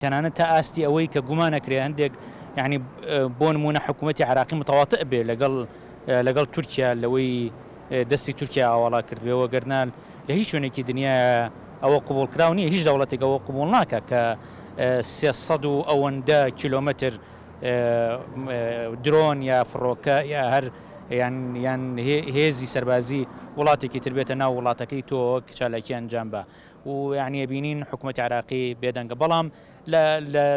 تەنانەت تا ئاستی ئەوەی کە گومانەکرێ هەندێک یعنی بۆ نمونە حکوومەتی عراقی متەواطئ بێ لەگەڵ تورکیا لەوەی دەستی تورکیا ئاواڵا کردبێەوە گەرنال لە هیچ شوێنێکی دنیا ئەوە قوبوڵکراو نییە، هیچ دەوڵەتێک ئەوە قوبوڵ ناکە کە 300 و ئەوەندە کیلۆمەتر درۆن یا فڕۆکە یا هەر یان هێزی سەربازی وڵاتێکی تر بێتە ناو وڵاتەکەی تۆ چالاکی ئەنجام بە و یعنی بینین حکوومەتی عراقی بێدەنگە، بەڵام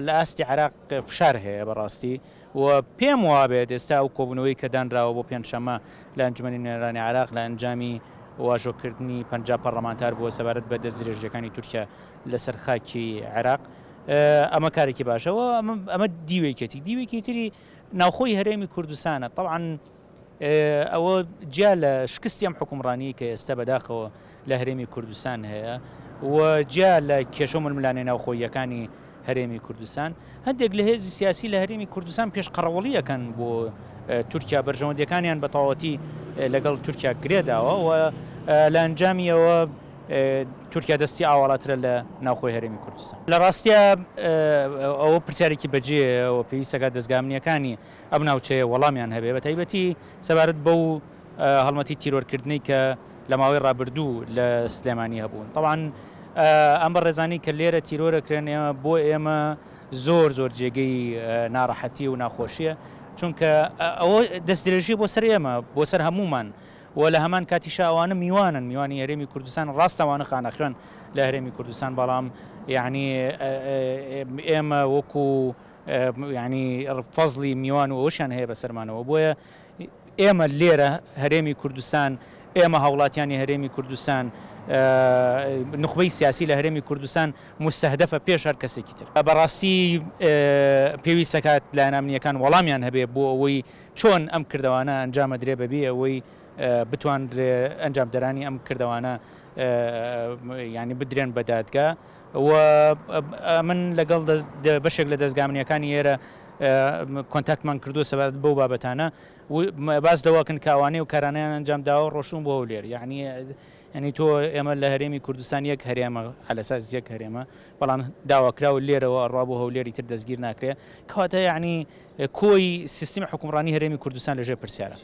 لە ئاستی عراق فشار هەیە بەڕاستی و پێم وابێت ئێستا ئەو کۆبوونەوەی کە دانراوە بۆ پێنجشەممە لە ئەنجومەنی نوێنەرانی عراق لە ئەنجامی واژۆکردنی 50 پەرلەمانتار بۆ سەبارەت بە دەست درێژیەکانی تورکیا لەسەر خاکی عێراق ئەمە کارێکی باشەوە. ئەمە دیوێکی تری ناوخۆی هەرێمی کوردستانە. طبعاً ئەوە جیا لە شکستی ئەم حکومڕانی کە ئێستا بەداخەوە لە هەرێمی کوردستان هەیە و جیا لە کێشە و ململانێ ناوخۆیەکانی هەرێمی کوردستان. هەندێک لە هێزی سیاسی لە هەرێمی کوردستان پێشقەڕەوەڵیەکەن بۆ تورکیا، بەرژەوەندەکانیان بە تەواوەتی لەگەڵ تورکیا گرێداوە و لە ئەنجامیەوە تورکیا دەستی ئاواڵاترە لە ناوخۆی هەرێمی کوردستان. لە ڕاستیە ئەوە پرسیارێکی بەجێەوە پێویستەکە دەستگامنیەکانی ئەم ناوچەیە وەڵامیان هەبێ، بە تایبەتی سەبارەت بەو هەڵمەتی تیرۆرکردنی کە لە ماوەی ڕابردوو لە سلێمانی هەبوون. طبعاً ئەم بە ڕێزانی کە لێرە تیرۆرەکرێن بۆ ئێمە زۆر جێگەی ناڕەحەتی و ناخۆشیە، چونکە ئەوە دەستدرێژی بۆ سەر ئێمە، بۆ سەر هەمومان و لە هەمان کاتیشا ئەوانە میوانی هەرێمی کوردستان ڕاستەوانە خانەخوێن لە هەرێمی کوردستان، بەڵام یعنی ئێمە وەکو ینی فەزلی میوان و ئەوشیان هەیە بە سەرمانەوە، بۆیە ئێمە لێرە هەرێمی کوردستان، ئێمە هاوڵاتیانی هەرێمی کوردستان، نخبەی سیاسی لە هەرێمی کوردستان مستەهدەفە پێش هەر کەسێکی تر. بەڕاستی پێویستەکات لایەنامنیەکان وەڵامیان هەبێ بۆ ئەوەی چۆن ئەم کردەوانە ئەنجامە درێ بەبێ ئەوەی بتوانرێ ئەنجامدەرانی ئەم کردەوانە ینی بدرێن بە دادگا و من لەگەڵ بەشێک لە دەستگامنیەکانی ئێرە کۆنتاکتمان کردووە سەبارەت بەو بابەتانە باس لەوەکن کاوانەی و کارانیان ئەنجام داوە ڕۆشون بۆ هەولێر. یعنی تۆ ئێمە لە هەرێمی کوردستان یەک هەرێمە علەساس یەک هەرێمە، بەڵام داواکراوە لێرەوە ڕوا بۆ هەولێری تر دەستگیر ناکرێ، کەواتە یعنی کۆی سیستمی حکومڕانی هەرێمی کوردستان لەژێر پرسیارە.